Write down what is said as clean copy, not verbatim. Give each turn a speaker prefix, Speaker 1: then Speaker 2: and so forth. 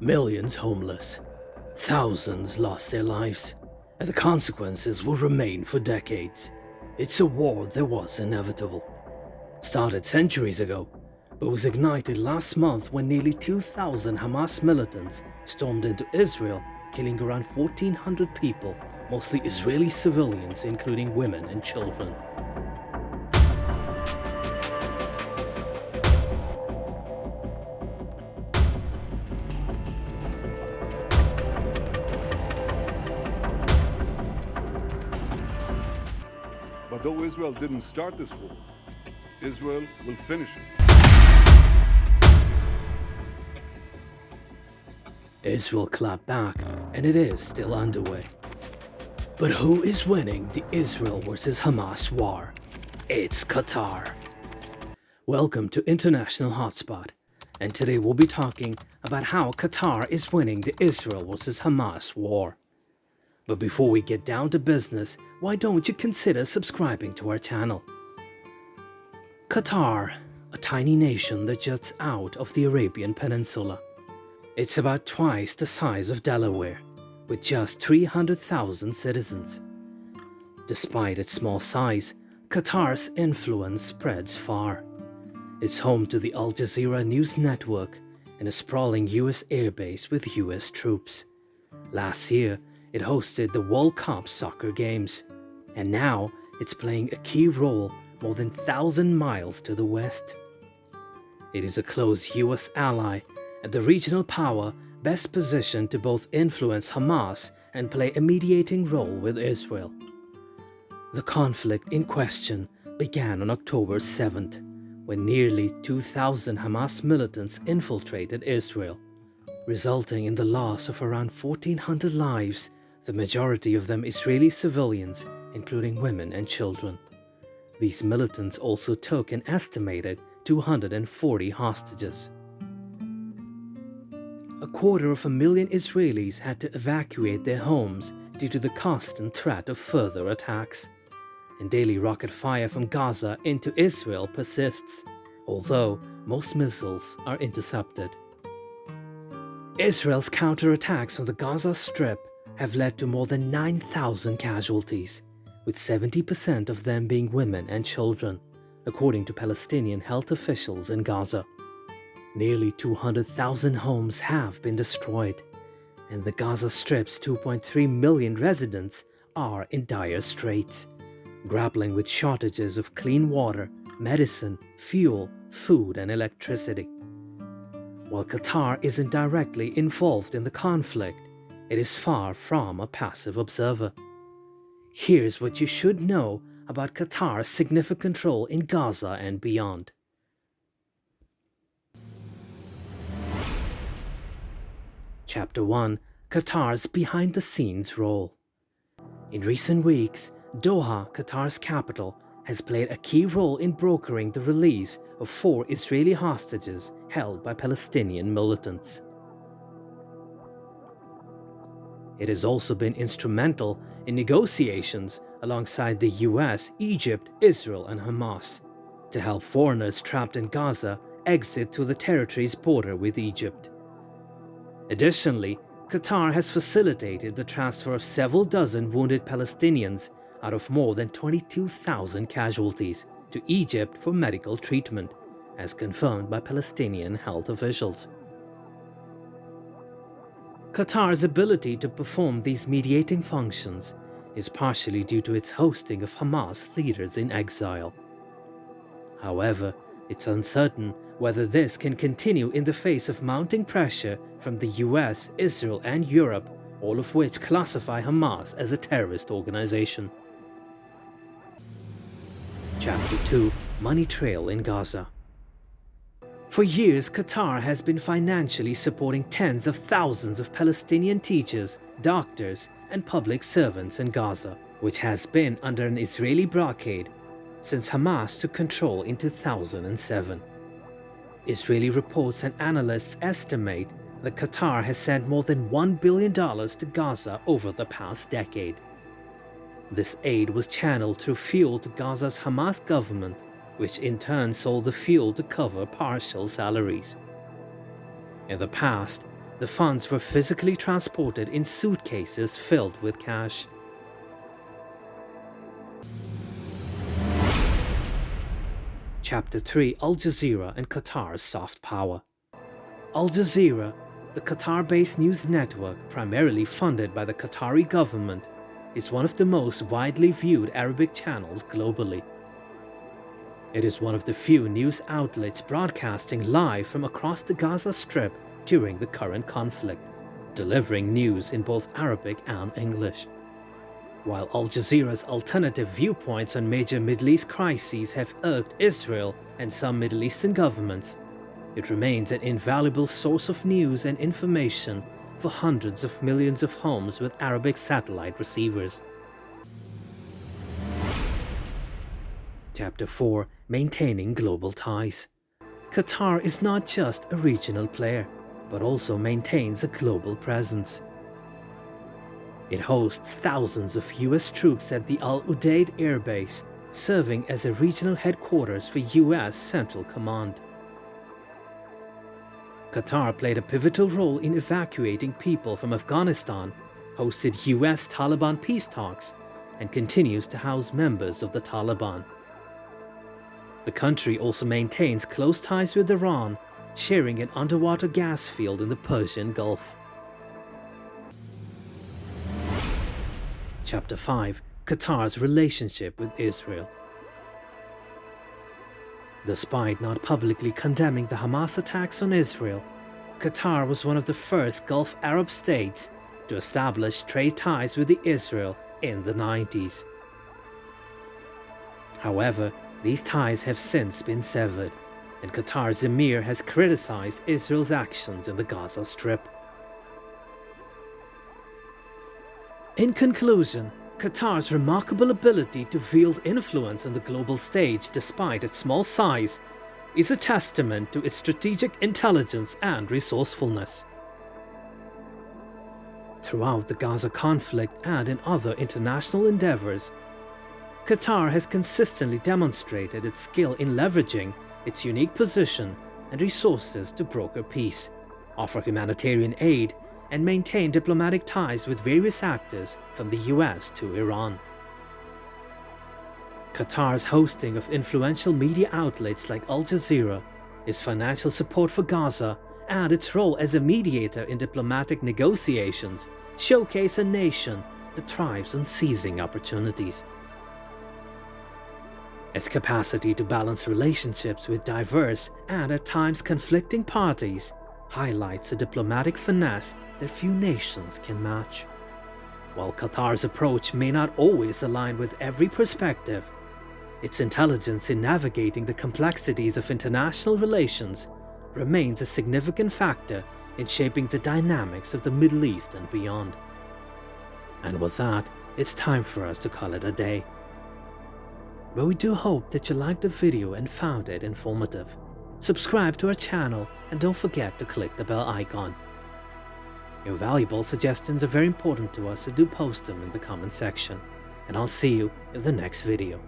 Speaker 1: Millions homeless, thousands lost their lives, and the consequences will remain for decades. It's a war that was inevitable. Started centuries ago, but was ignited last month when nearly 2,000 Hamas militants stormed into Israel, killing around 1,400 people, mostly Israeli civilians, including women and children.
Speaker 2: But though Israel didn't start this war, Israel will finish it.
Speaker 1: Israel clapped back, and it is still underway. But who is winning the Israel versus Hamas war? It's Qatar. Welcome to International Hotspot, and today we'll be talking about how Qatar is winning the Israel versus Hamas war. But before we get down to business, why don't you consider subscribing to our channel? Qatar, a tiny nation that juts out of the Arabian Peninsula. It's about twice the size of Delaware, with just 300,000 citizens. Despite its small size, Qatar's influence spreads far. It's home to the Al Jazeera news network and a sprawling US airbase with US troops. Last year, it hosted the World Cup soccer games, and now it's playing a key role more than 1,000 miles to the west. It is a close US ally and the regional power best positioned to both influence Hamas and play a mediating role with Israel. The conflict in question began on October 7th, when nearly 2,000 Hamas militants infiltrated Israel, resulting in the loss of around 1,400 lives, the majority of them Israeli civilians, including women and children. These militants also took an estimated 240 hostages. 250,000 Israelis had to evacuate their homes due to the constant threat of further attacks, and daily rocket fire from Gaza into Israel persists, although most missiles are intercepted. Israel's counterattacks on the Gaza Strip have led to more than 9,000 casualties, with 70% of them being women and children, according to Palestinian health officials in Gaza. Nearly 200,000 homes have been destroyed, and the Gaza Strip's 2.3 million residents are in dire straits, grappling with shortages of clean water, medicine, fuel, food, and electricity. While Qatar isn't directly involved in the conflict, it is far from a passive observer. Here's what you should know about Qatar's significant role in Gaza and beyond. Chapter 1. Qatar's behind-the-scenes role. In recent weeks, Doha, Qatar's capital, has played a key role in brokering the release of 4 Israeli hostages held by Palestinian militants. It has also been instrumental in negotiations alongside the US, Egypt, Israel, and Hamas to help foreigners trapped in Gaza exit through the territory's border with Egypt. Additionally, Qatar has facilitated the transfer of several dozen wounded Palestinians out of more than 22,000 casualties to Egypt for medical treatment, as confirmed by Palestinian health officials. Qatar's ability to perform these mediating functions is partially due to its hosting of Hamas leaders in exile. However, it's uncertain whether this can continue in the face of mounting pressure from the US, Israel, and Europe, all of which classify Hamas as a terrorist organization. Chapter 2. Money Trail in Gaza. For years, Qatar has been financially supporting tens of thousands of Palestinian teachers, doctors, and public servants in Gaza, which has been under an Israeli blockade since Hamas took control in 2007. Israeli reports and analysts estimate that Qatar has sent more than $1 billion to Gaza over the past decade. This aid was channeled through fuel to Gaza's Hamas government, which in turn sold the fuel to cover partial salaries. In the past, The funds were physically transported in suitcases filled with cash. Chapter 3: Al Jazeera and Qatar's soft power. Al Jazeera, the Qatar-based news network primarily funded by the Qatari government, is one of the most widely viewed Arabic channels globally. It is one of the few news outlets broadcasting live from across the Gaza Strip during the current conflict, delivering news in both Arabic and English. While Al Jazeera's alternative viewpoints on major Middle East crises have irked Israel and some Middle Eastern governments, it remains an invaluable source of news and information for hundreds of millions of homes with Arabic satellite receivers. Chapter 4: Maintaining Global Ties. Qatar is not just a regional player, but also maintains a global presence. It hosts thousands of US troops at the Al Udeid Air Base, serving as a regional headquarters for US Central Command. Qatar played a pivotal role in evacuating people from Afghanistan, hosted US Taliban peace talks, and continues to house members of the Taliban. The country also maintains close ties with Iran, sharing an underwater gas field in the Persian Gulf. Chapter 5: Qatar's relationship with Israel. Despite not publicly condemning the Hamas attacks on Israel, Qatar was one of the first Gulf Arab states to establish trade ties with Israel in the 90s. However, these ties have since been severed, and Qatar's emir has criticized Israel's actions in the Gaza Strip. In conclusion, Qatar's remarkable ability to wield influence on the global stage despite its small size is a testament to its strategic intelligence and resourcefulness. Throughout the Gaza conflict and in other international endeavors, Qatar has consistently demonstrated its skill in leveraging its unique position and resources to broker peace, offer humanitarian aid, and maintain diplomatic ties with various actors from the US to Iran. Qatar's hosting of influential media outlets like Al Jazeera, its financial support for Gaza, and its role as a mediator in diplomatic negotiations showcase a nation that thrives on seizing opportunities. Its capacity to balance relationships with diverse and at times conflicting parties highlights a diplomatic finesse that few nations can match. While Qatar's approach may not always align with every perspective, its intelligence in navigating the complexities of international relations remains a significant factor in shaping the dynamics of the Middle East and beyond. And with that, it's time for us to call it a day. But we do hope that you liked the video and found it informative. Subscribe to our channel and don't forget to click the bell icon. Your valuable suggestions are very important to us, so do post them in the comment section. And I'll see you in the next video.